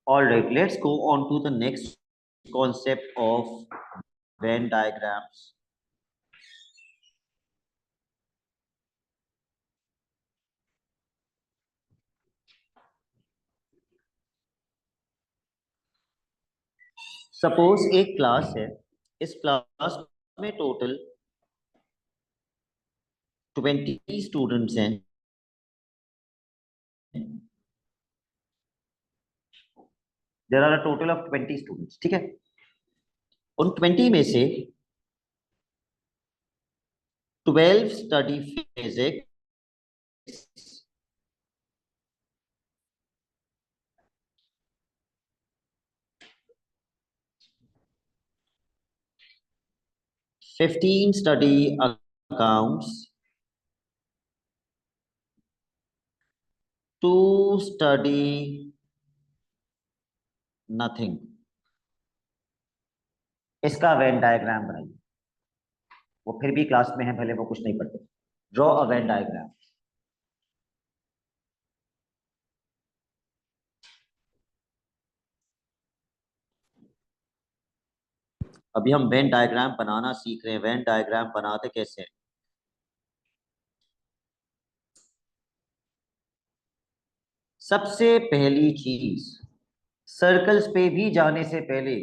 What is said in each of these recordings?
All right, let's go on to the next concept of Venn diagrams. Suppose एक class है, इस class में total 20 students हैं। There are a total of 20 students, ठीक है। उन 20 में से 12 study physics, 15 study accounts, 2 study nothing. इसका वेन डायग्राम बनाइए। वो फिर भी क्लास में है, भले वो कुछ नहीं पढ़ते। Draw a Venn diagram. अभी हम वेन डायग्राम बनाना सीख रहे हैं। वेन डायग्राम बनाते कैसे हैं? सबसे पहली चीज, सर्कल्स पे भी जाने से पहले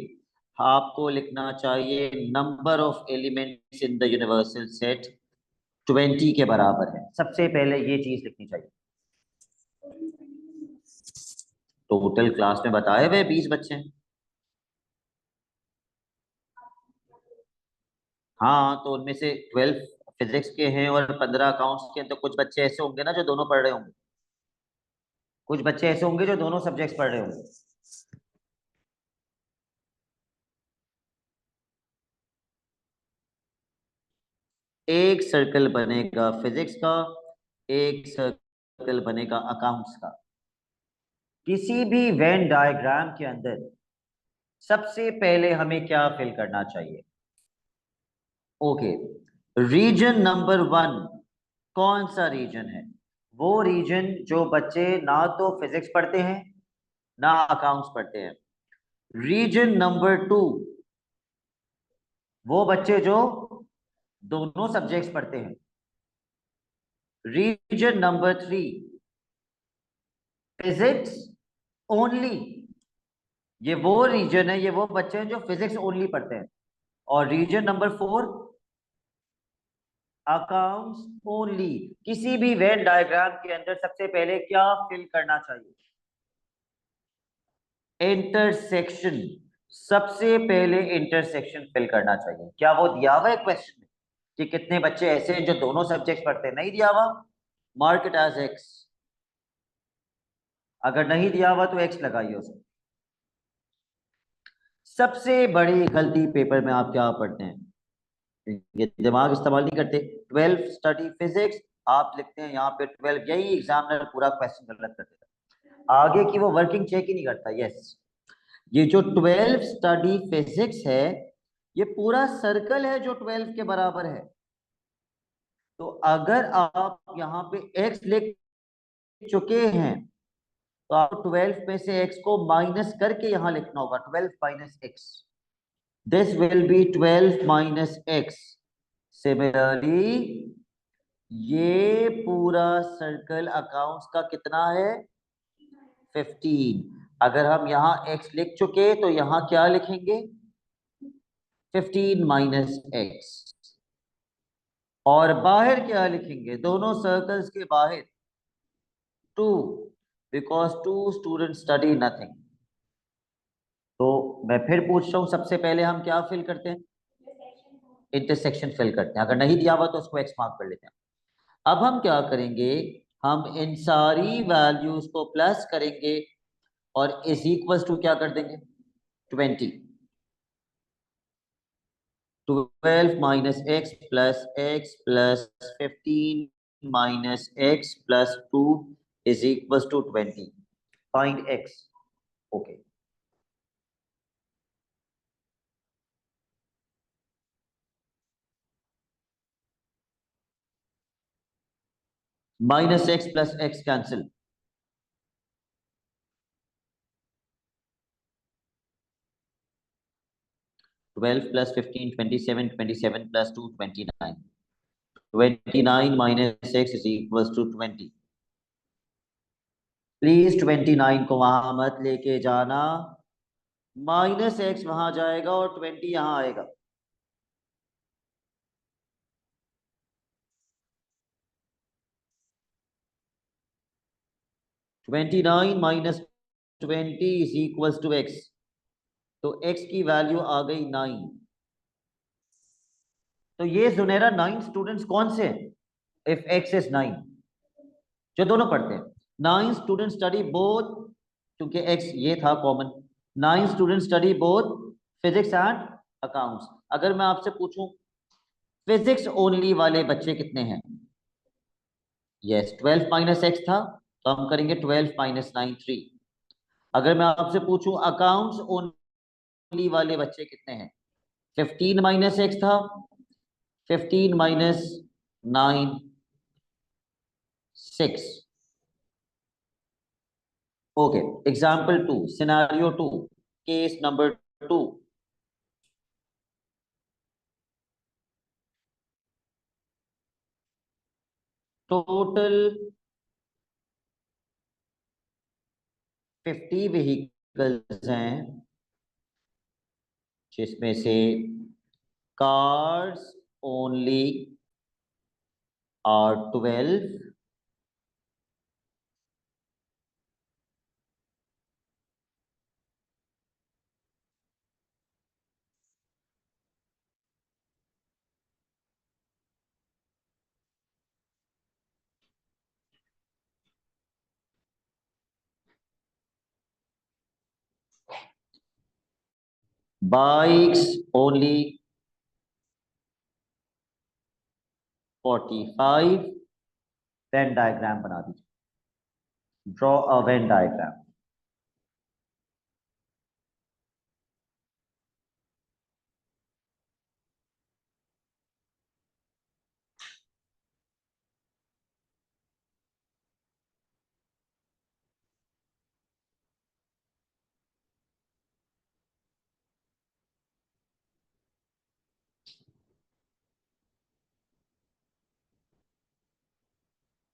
आपको लिखना चाहिए number of elements in the universal set 20 के बराबर है। सबसे पहले ये चीज लिखनी चाहिए। टोटल क्लास में बताए हुए 20 बच्चे हैं। हाँ, तो उनमें से 12 फिजिक्स के हैं और 15 अकाउंट्स के हैं, तो कुछ बच्चे ऐसे होंगे ना जो दोनों पढ़ रहे होंगे। कुछ बच्चे ऐसे होंगे जो दोनों सब्जेक्ट्स पढ़ रहे होंगे। एक सर्कल बनेगा फिजिक्स का, एक सर्कल बनेगा अकाउंट्स का। किसी भी वेन डायग्राम के अंदर सबसे पहले हमें क्या फिल करना चाहिए? ओके, रीजन नंबर 1 कौन सा रीजन है? वो रीजन जो बच्चे ना तो फिजिक्स पढ़ते हैं ना अकाउंट्स पढ़ते हैं। रीजन नंबर 2 वो बच्चे जो दोनों सब्जेक्ट्स पढ़ते हैं। रीजन नंबर 3 फिजिक्स ओनली, ये वो रीजन है, ये वो बच्चे हैं जो फिजिक्स ओनली पढ़ते हैं। और रीजन नंबर 4 अकाउंट्स ओनली। किसी भी वेन डायग्राम के अंदर सबसे पहले क्या फिल करना चाहिए? इंटरसेक्शन। सबसे पहले इंटरसेक्शन फिल करना चाहिए। क्या वो दिया हुआ है क्वेश्चन में कि कितने बच्चे ऐसे हैं जो दोनों सब्जेक्ट पढ़ते हैं? नहीं दिया हुआ, मार्क इट एज एक्स। अगर नहीं दिया हुआ तो एक्स लगाइए उसमें। सबसे बड़ी गलती पेपर में आप क्या पढ़ते हैं? ये दिमाग इस्तेमाल नहीं करते। 12 स्टडी फिजिक्स, आप लिखते हैं यहाँ पे 12। यही एग्जामिनर पूरा क्वेश्चन गलत कर देता, आगे की वो वर्किंग चेक ही नहीं करता। यस, ये जो 12 स्टडी फिजिक्स है, ये पूरा सर्कल है जो 12 के बराबर है। तो अगर आप यहाँ पे x लिख चुके हैं तो आप 12 में से x को माइनस करके यहां लिखना होगा। 12 minus x, this will be 12 minus x. Similarly ये पूरा सर्कल अकाउंट्स का कितना है? 15। अगर हम यहाँ x लिख चुके तो यहाँ क्या लिखेंगे? 15 माइनस एक्स। और बाहर क्या लिखेंगे? दोनों सर्कल्स के बाहर 2, बिकॉज 2 स्टूडेंट स्टडी नथिंग। तो मैं फिर पूछ रहा हूं, सबसे पहले हम क्या फिल करते हैं? इंटरसेक्शन फिल करते हैं। अगर नहीं दिया हुआ तो उसको एक्स मार्क कर लेते हैं। अब हम क्या करेंगे? हम इन सारी वैल्यूज को प्लस करेंगे और इज इक्वल टू क्या कर देंगे? 20। 12 minus x plus 15 minus x plus 2 is equal to 20। Find x. Okay, minus x plus x cancel. 12 plus 15, 27, 27 plus 2, 29. 29 minus 6 is equals to 20. Please 29 को वहां मत लेके जाना, माइनस एक्स वहां जाएगा और 20 यहां आएगा। -29 minus 20 is equals to x, तो x की वैल्यू आ गई 9। तो ये जुनेरा 9 स्टूडेंट्स कौन से हैं? इफ x इज 9, जो दोनों पढ़ते हैं। 9 स्टूडेंट स्टडी बोथ, क्योंकि x ये था common. 9 student study both physics and accounts. अगर मैं आपसे पूछूं फिजिक्स ओनली वाले बच्चे कितने हैं? यस, 12 माइनस एक्स था, तो हम करेंगे 12 माइनस 9, 3। अगर मैं आपसे पूछूं अकाउंट्स ओनली वाले बच्चे कितने हैं? 15 माइनस एक्स था, 15 minus 9, 6। Okay, example 2, scenario 2, case number 2। Total 50 vehicles हैं, जिसमें से cars only are 12, bikes only 45। Venn diagram बना दीजिए, ड्रॉ अ वेन डायग्राम।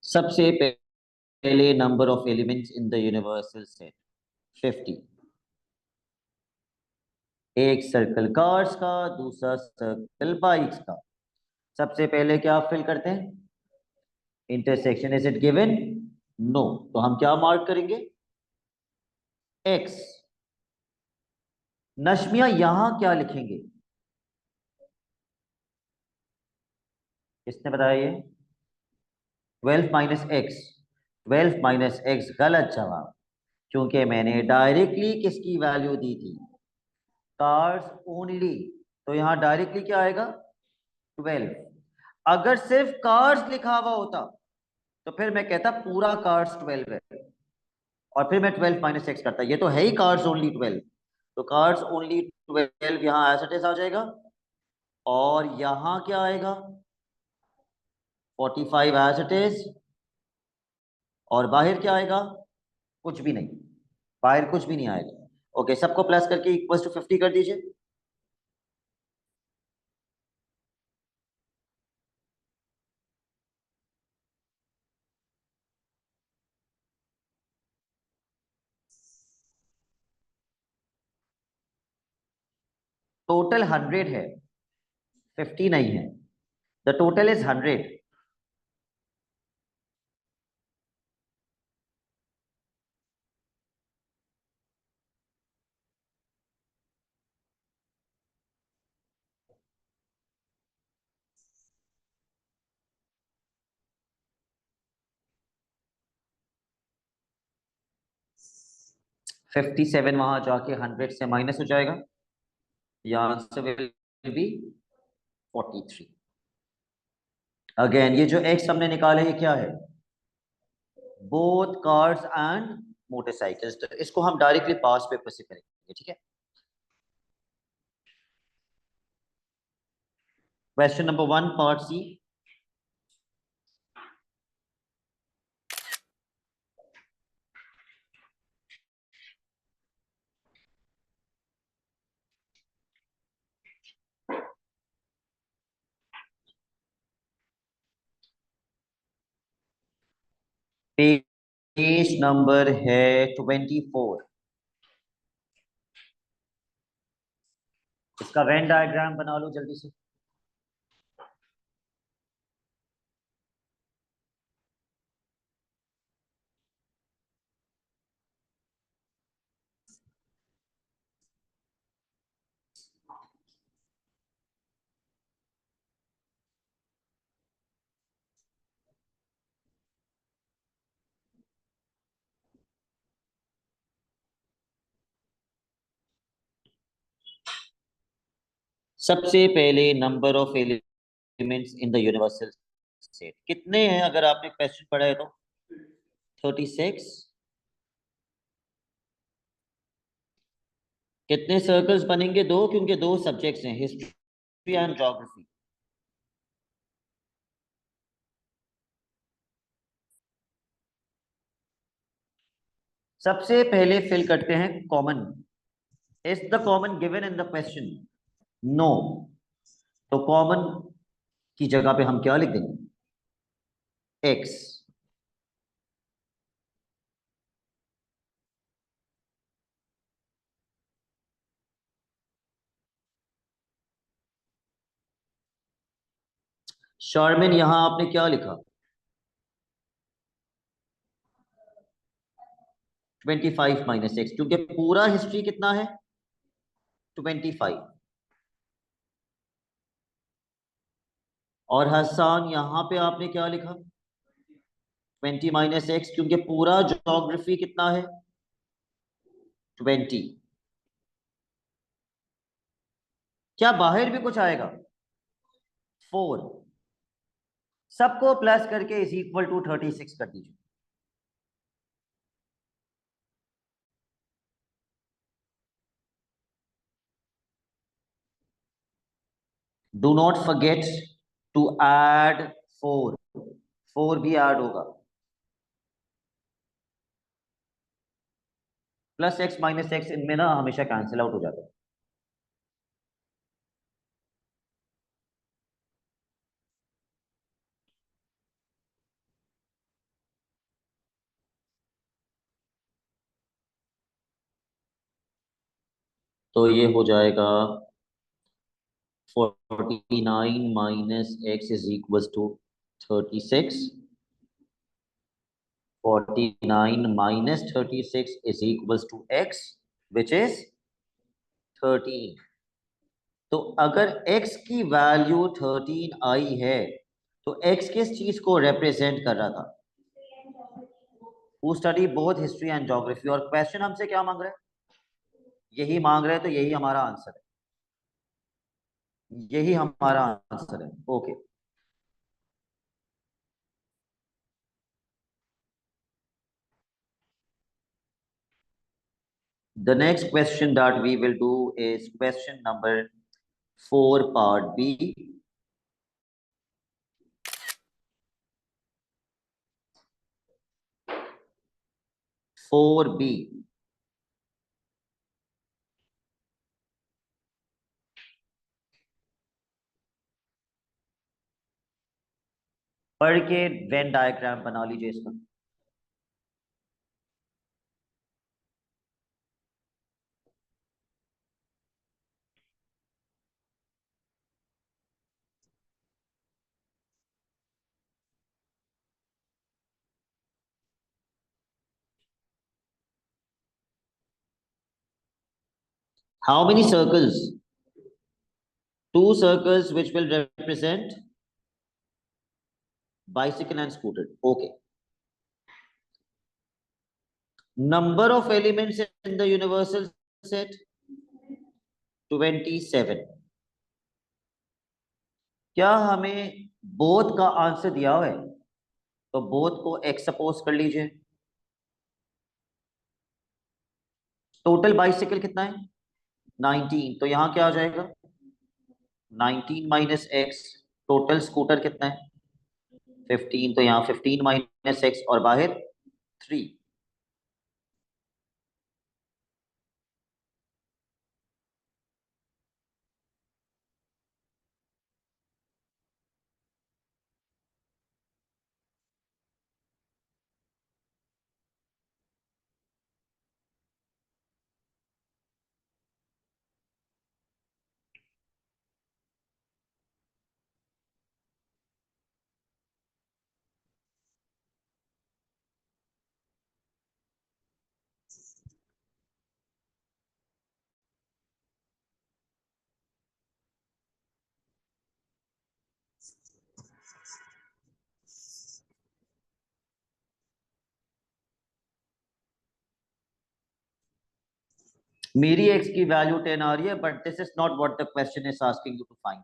सबसे पहले number of elements in the universal set 50। एक सर्कल कार्स का, दूसरा सर्कल बाइक्स का। सबसे पहले क्या फिल करते हैं? Intersection is it given? No, तो हम क्या मार्क करेंगे? एक्स। नशमिया यहां क्या लिखेंगे? किसने बताया ये? 12 माइनस एक्स। 12 माइनस एक्स गलत जवाब, क्योंकि मैंने डायरेक्टली किसकी वैल्यू दी थी? Cars only. तो यहां डायरेक्टली क्या आएगा? 12। अगर सिर्फ कार्स लिखा हुआ होता तो फिर मैं कहता पूरा कार्स 12 है, और फिर मैं 12 माइनस एक्स करता। ये तो है ही कार्स ओनली 12, तो कार्स ओनली 12 यहां एज इट इज आ जाएगा। और यहां क्या आएगा? 45 एज इट इज। और बाहर क्या आएगा? कुछ भी नहीं, बाहर कुछ भी नहीं आएगा। ओके, सबको प्लस करके इक्वल टू 50 कर दीजिए। टोटल 100 है, 50 नहीं है। The total is 100। 57 वहां जाके 100 से माइनस हो जाएगा, यहां से विल बी 43। अगेन ये जो एक्स हमने निकाले ये क्या है? Both cars and motorcycles. तो इसको हम डायरेक्टली पास पेपर से करेंगे, ठीक है। Question number 1 part C. Page number है 24। इसका वेन डायग्राम बना लो जल्दी से। सबसे पहले number of elements in the universal set कितने हैं, अगर आपने क्वेश्चन पढ़ा है तो? 36। कितने सर्कल्स बनेंगे? दो, क्योंकि दो सब्जेक्ट्स हैं, हिस्ट्री एंड ज्योग्राफी। सबसे पहले फिल करते हैं common. Is the common given in the question? No. तो कॉमन की जगह पे हम क्या लिख देंगे? एक्स। शारमिन, यहां आपने क्या लिखा? 25 - x, क्योंकि पूरा हिस्ट्री कितना है? 25। और हसान, यहां पे आपने क्या लिखा? 20 - x, क्योंकि पूरा ज्योग्राफी कितना है? 20। क्या बाहर भी कुछ आएगा? 4। सबको प्लस करके इज इक्वल टू 36 कर दीजिए। Do not forget to add 4। 4 भी ऐड होगा। प्लस एक्स माइनस एक्स इनमें ना हमेशा कैंसिल आउट हो जाता है। तो ये हो जाएगा 49 - x is equal to 36। 49 - 36 is equal to x, which is 13। तो अगर x की वैल्यू 13 आई है, तो x किस चीज को रिप्रेजेंट कर रहा था? Who study both history and geography. और क्वेश्चन हमसे क्या मांग रहा है? यही मांग रहे हैं, तो यही हमारा आंसर है। यही हमारा आंसर है। Okay. The next question that we will do is question number 4, part B. 4B। पढ़ के वेन डायग्राम बना लीजिए इसका। How many circles? Two circles which will represent bicycle and scooter. Okay. Number of elements in the universal set? 27। क्या हमें both का answer दिया हुआ है? तो बोथ को x सपोज कर लीजिए। टोटल बाइसिकल कितना है? 19। तो यहां क्या आ जाएगा? 19 - x। टोटल स्कूटर कितना है? 15। तो यहाँ 15 - x और बाहर 3। मेरी x की वैल्यू 10 आ रही है, but this is not what the question is asking you to find.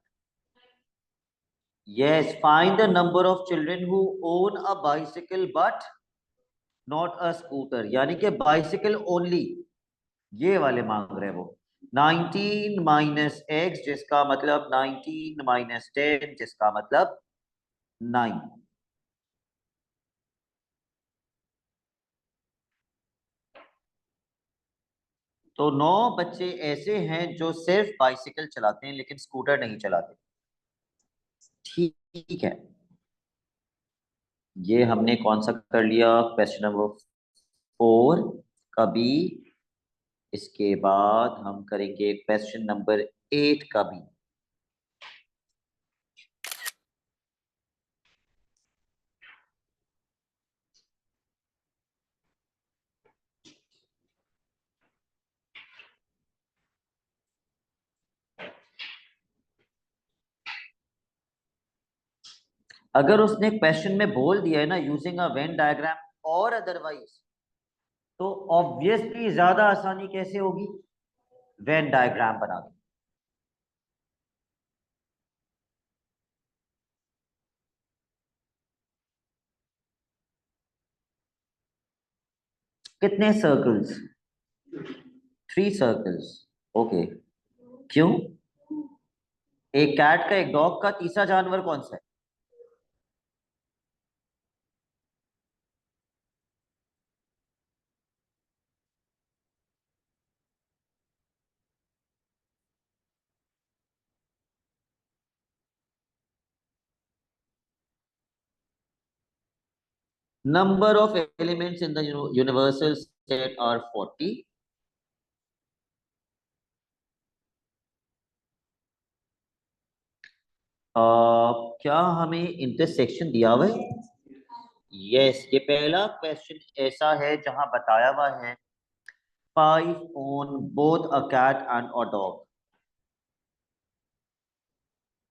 Yes, find the number of children who own a bicycle but not a scooter. यानी कि bicycle only, ये वाले मांग रहे हैं वो. 19 माइनस एक्स जिसका मतलब 19 माइनस 10 जिसका मतलब 9. तो 9 बच्चे ऐसे हैं जो सिर्फ बाइसिकल चलाते हैं लेकिन स्कूटर नहीं चलाते. ठीक है, ये हमने कौन सा कर लिया, क्वेश्चन नंबर 4 कभी. इसके बाद हम करेंगे क्वेश्चन नंबर 8 का भी. अगर उसने क्वेश्चन में बोल दिया है ना यूजिंग अ वेन डायग्राम और अदरवाइज, तो ऑब्वियसली ज्यादा आसानी कैसे होगी, वेन डायग्राम बना के. कितने सर्कल्स, 3 सर्कल्स. ओके, क्यों, एक कैट का एक डॉग का तीसरा जानवर कौन सा है. Number of elements in the universal set are 40. क्या हमें इंटरसेक्शन दिया हुआ है. यस, ये पहला क्वेश्चन ऐसा है जहां बताया हुआ है 5 own both a cat and a dog.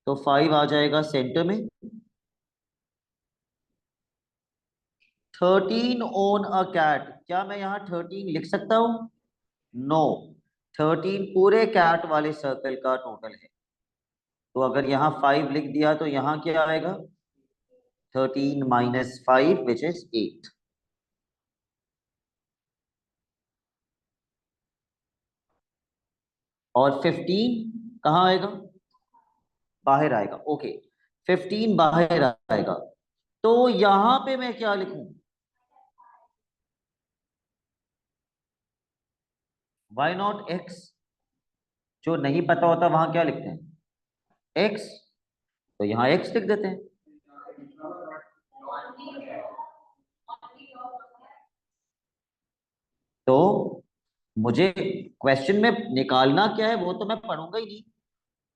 तो 5 आ जाएगा सेंटर में. 13 ओन अ कैट, क्या मैं यहाँ 13 लिख सकता हूँ, नो. 13 पूरे कैट वाले सर्कल का टोटल है. तो अगर यहाँ 5 लिख दिया तो यहाँ क्या आएगा, 13 माइनस 5 विच इज 8. और 15 कहाँ आएगा, बाहर आएगा. ओके, 15 बाहर आएगा. तो यहां पे मैं क्या लिखूं, वाई नॉट एक्स. जो नहीं पता होता वहां क्या लिखते हैं, एक्स. तो यहाँ एक्स लिख देते हैं. तो मुझे क्वेश्चन में निकालना क्या है वो तो मैं पढ़ूंगा ही नहीं.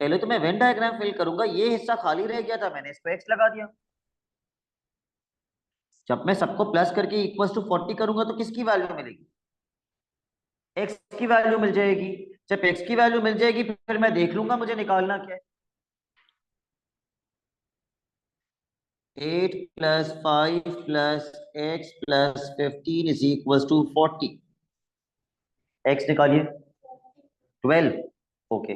पहले तो मैं वेन डायग्राम फिल करूंगा, ये हिस्सा खाली रह गया था मैंने इसको एक्स लगा दिया. जब मैं सबको प्लस करके इक्वल टू 40 करूंगा तो किसकी वैल्यू मिलेगी, एक्स की वैल्यू मिल जाएगी. जब एक्स की वैल्यू मिल जाएगी फिर मैं देख लूंगा मुझे निकालना क्या है. 8 plus 5 plus x plus 15 is equal to 40. X निकालिए, 12. ओके,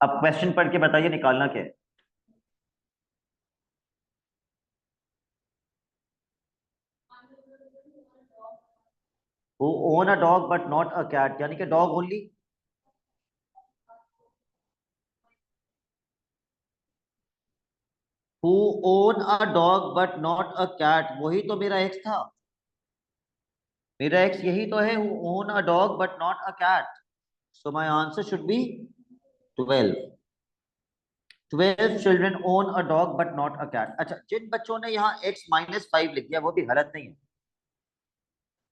अब क्वेश्चन पढ़ के बताइए निकालना क्या है. Who own a dog but not a cat, यानी कि dog only. Who own a dog but not a cat, वही तो मेरा एक्स था. मेरा एक्स यही तो है, who own a dog but not a cat. So my answer should be 12. 12 children own a dog but not a cat. अच्छा, जिन बच्चों ने यहाँ x-5 लिख दिया वो भी गलत नहीं है.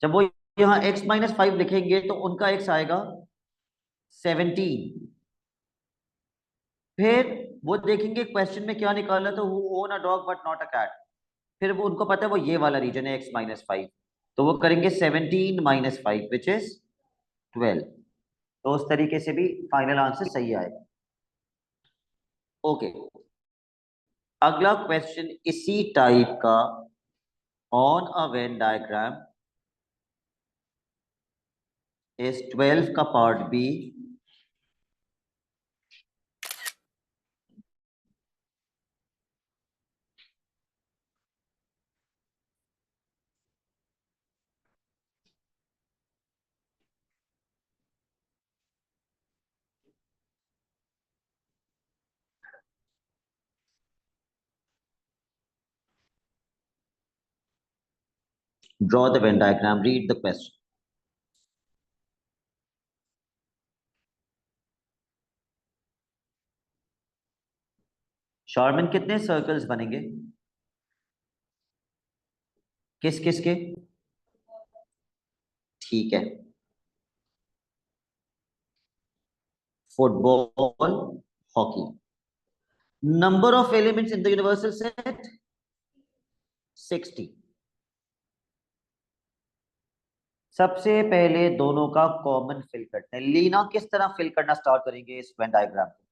जब वो यहाँ x-5 लिखेंगे तो उनका x आएगा 17. फिर वो देखेंगे क्वेश्चन में क्या निकाला, तो who own a dog but not a cat. फिर वो उनको पता है वो ये वाला रीजन है x-5. तो वो करेंगे 17 माइनस 5 विच इज 12। तो उस तरीके से भी फाइनल आंसर सही आएगा। ओके, अगला क्वेश्चन इसी टाइप का, on a Venn diagram is 12 का part B draw the Venn diagram, read the question. शार्मन कितने सर्कल्स बनेंगे, किस किस के? ठीक है, football, hockey. Number of elements in the universal set 60। सबसे पहले दोनों का कॉमन फिल करते हैं। लीना, किस तरह फिल करना स्टार्ट करेंगे इस वेन डायग्राम को?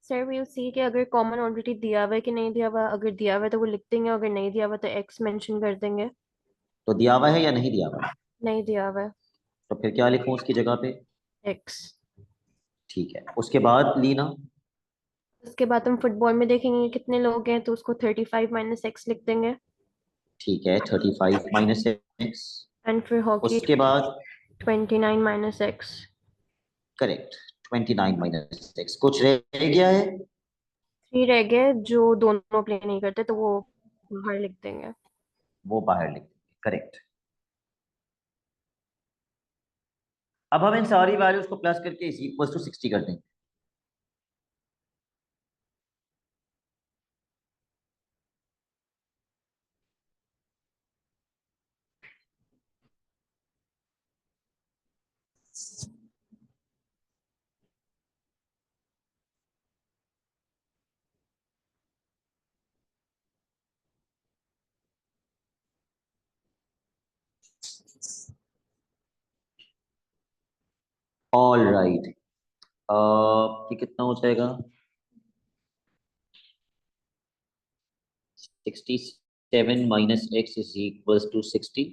सर वी सी कि अगर कॉमन ऑलरेडी दिया हुआ है कि नहीं दिया हुआ, अगर दिया हुआ है तो वो लिख देंगे, अगर नहीं दिया हुआ तो एक्स मेंशन कर देंगे। तो दिया हुआ है या नहीं दिया हुआ है? नहीं दिया हुआ है। तो फिर क्या लिखूं उसकी जगह पे? एक्स। ठीक है, उसके बाद लीना? उसके बाद हम फुटबॉल में देखेंगे कितने लोग हैं, तो उसको 35 माइनस एक्स लिख देंगे। ठीक है, 35 माइनस एक्स। एंड फिर हॉकी उसके बाद 29 minus x. Correct, 29 minus x. कुछ रह गया है? 3 रह गए जो दोनों प्ले नहीं करते, तो वो बाहर लिख देंगे। वो बाहर लिख देंगे, करेक्ट। अब हम इन सारी वैल्यूज को प्लस करके इज इक्वल टू 60 कर देंगे। ऑल राइट, ये कितना हो जाएगा? 67 minus x is equal to 60।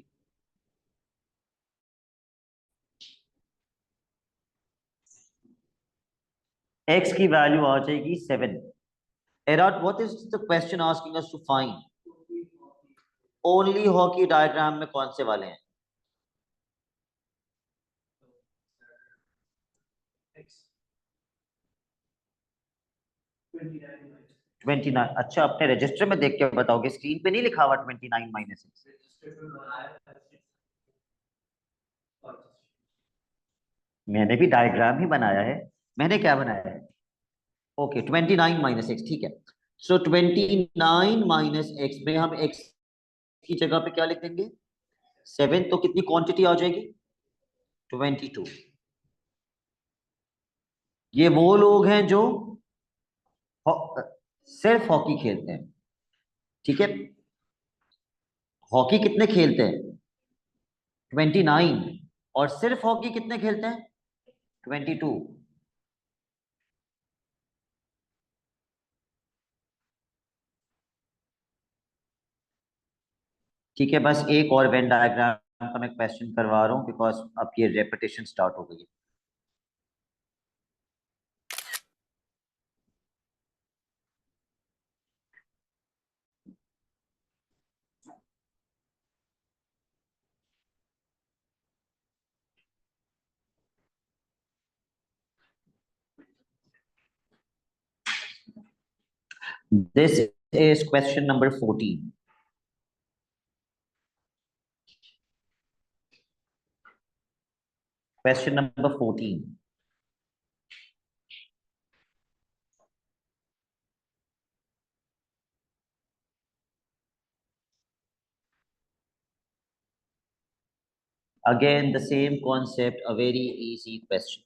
X की वैल्यू आ जाएगी 7। एराट, what is the question asking us to find? Only hockey diagram में कौन से वाले हैं? 29। अच्छा, अपने रजिस्टर में देख के बताओगे, स्क्रीन पे नहीं लिखा हुआ 29 माइनस एक्स? मैंने भी डायग्राम ही बनाया है। मैंने क्या बनाया है? ओके, 29 माइनस एक्स, ठीक है। सो 29 माइनस एक्स में हम एक्स की जगह पे क्या लिख देंगे? 7। तो कितनी क्वांटिटी आ जाएगी? 22। ये वो लोग हैं जो सिर्फ हॉकी खेलते हैं, ठीक है। हॉकी कितने खेलते हैं? 29। और सिर्फ हॉकी कितने खेलते हैं? 22। ठीक है, बस एक और वेन डायग्राम का मैं क्वेश्चन करवा रहा हूँ बिकॉज अब ये रेपिटेशन स्टार्ट हो गई है। This is question number 14। Question number 14। Again, the same concept, a very easy question.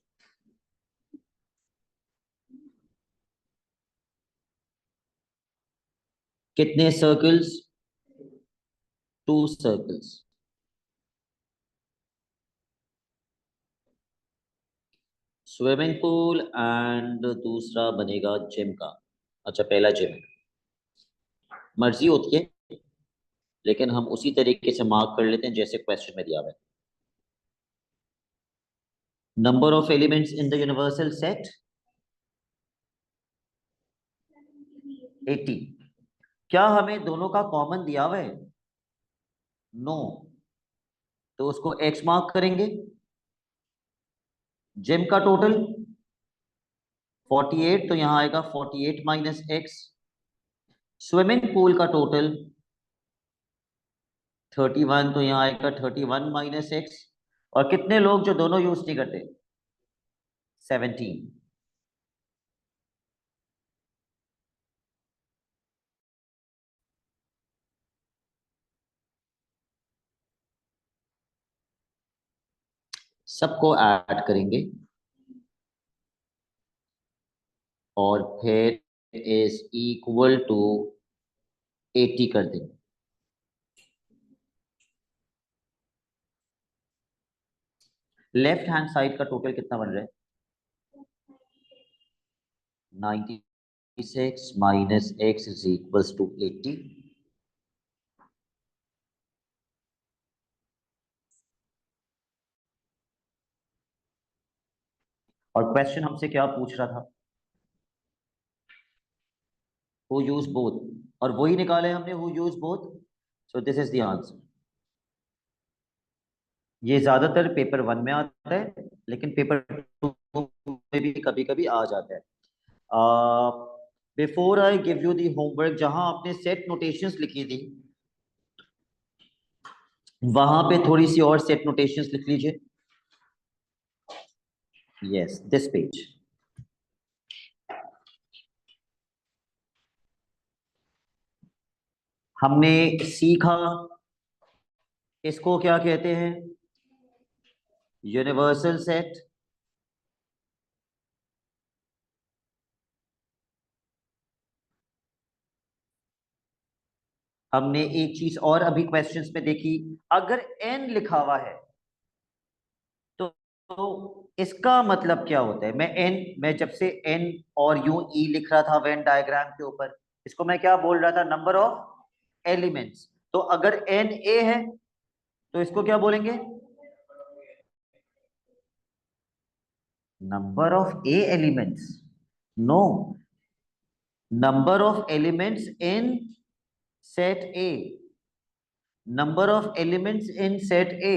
कितने circles? 2 circles. Swimming pool and दूसरा बनेगा जिम का। अच्छा, पहला जिम है, मर्जी होती है, लेकिन हम उसी तरीके से मार्क कर लेते हैं जैसे क्वेश्चन में दिया हुआ है। Number of elements in the universal set 80। क्या हमें दोनों का कॉमन दिया हुआ है? नो, तो उसको एक्स मार्क करेंगे। जिम का टोटल 48, तो यहां आएगा 48 माइनस एक्स। स्विमिंग पूल का टोटल 31, तो यहां आएगा 31 माइनस एक्स। और कितने लोग जो दोनों यूज नहीं करते? 17। सबको ऐड करेंगे और फिर इज इक्वल टू 80 कर देंगे। लेफ्ट हैंड साइड का टोटल कितना बन रहा है? 96 minus x is equals to 80। और क्वेश्चन हमसे क्या पूछ रहा था? हु यूज बोथ, और वही निकाले हमने, who use both. So this is the answer. ये ज्यादातर पेपर 1 में आता है, लेकिन पेपर 2 में भी कभी कभी आ जाता है। Before I give you the homework, जहां आपने सेट नोटेशंस लिखी थी, वहां पे थोड़ी सी और सेट नोटेशंस लिख लीजिए। Yes, this page. हमने सीखा इसको क्या कहते हैं? Universal set. हमने एक चीज और अभी क्वेश्चंस में देखी, अगर एन लिखा हुआ है तो इसका मतलब क्या होता है? मैं जब से एन और यू ई लिख रहा था वेन डायग्राम के ऊपर, इसको मैं क्या बोल रहा था? Number of elements. तो अगर एन ए है तो इसको क्या बोलेंगे? Number of A elements. No, number of elements in set A. Number of elements in set A.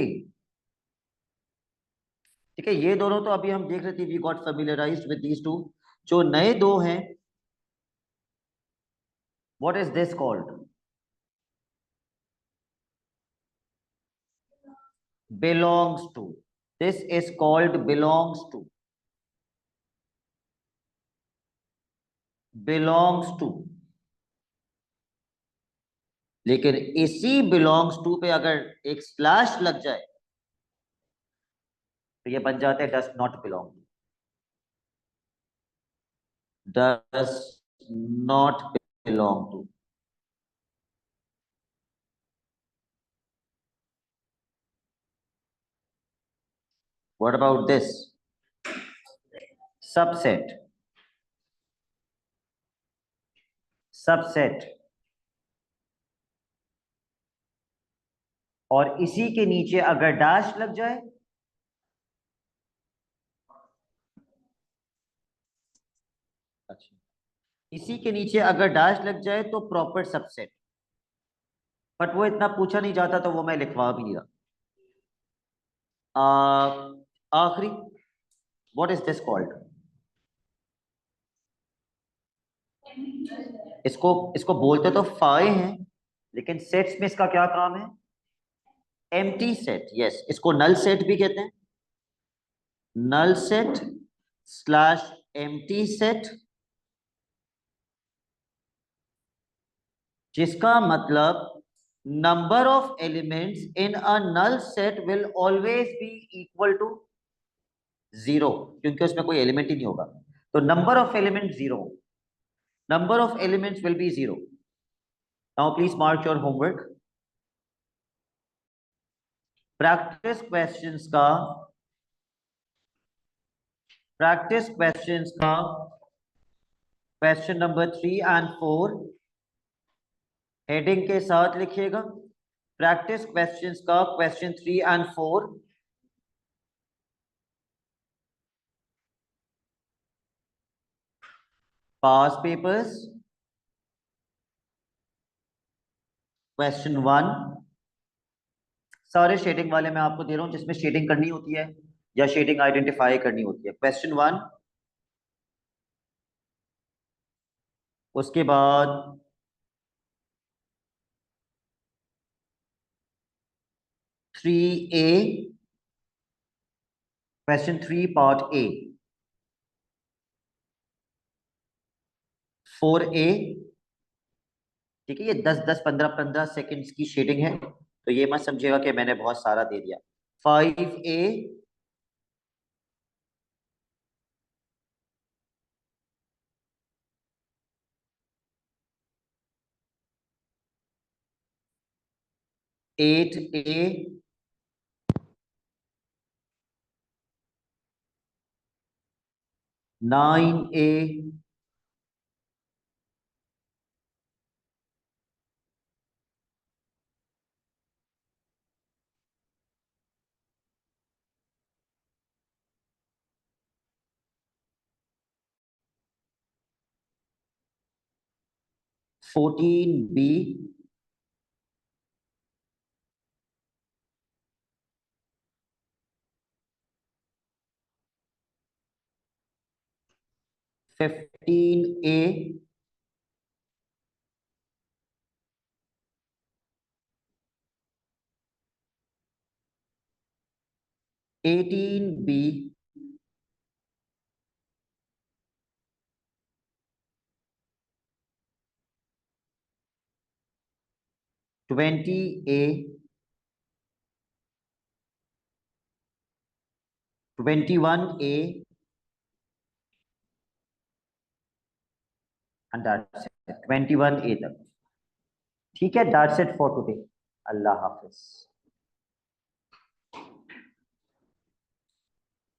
ठीक है, ये दोनों तो अभी हम देख रहे थे, we got familiarised with these two. जो नए दो हैं, what is this called? Belongs to. This is called belongs to. Belongs to. लेकिन इसी बिलोंग्स टू पे अगर एक स्लैश लग जाए तो ये बन जाते हैं does not belong. Does not belong to. What about this? Subset. Subset. और इसी के नीचे अगर डैश लग जाए, अच्छा, इसी के नीचे अगर डैश लग जाए तो प्रॉपर सबसेट। बट वो इतना पूछा नहीं जाता तो वो मैं लिखवा भी लिया। आखिरी, व्हाट इज दिस कॉल्ड? इसको इसको बोलते तो फाइ हैं, लेकिन सेट्स में इसका क्या काम है? Empty set. यस, इसको नल सेट भी कहते हैं। Null set slash empty set, जिसका मतलब number of elements in a null set will always be equal to 0, क्योंकि उसमें कोई एलिमेंट ही नहीं होगा। तो number of element 0, number of elements will be 0. Now please mark your homework. Practice questions का क्वेश्चन नंबर 3 और 4 हेडिंग के साथ लिखिएगा। प्रैक्टिस क्वेश्चंस का क्वेश्चन 3 और 4 पास पेपर्स। क्वेश्चन 1 सारे शेडिंग वाले मैं आपको दे रहा हूं जिसमें शेडिंग करनी होती है या शेडिंग आइडेंटिफाई करनी होती है। क्वेश्चन 1, उसके बाद 3A, question 3 part A, 4A। ठीक है, ये 10-10 15-15 सेकंड्स की शेडिंग है, तो ये मत समझिएगा कि मैंने बहुत सारा दे दिया। 5A, 8A, 9A, 14B, 15A, 18B, 20A, 21A, and that's it, 21A तक। ठीक है, that's it for today. Allah Hafiz.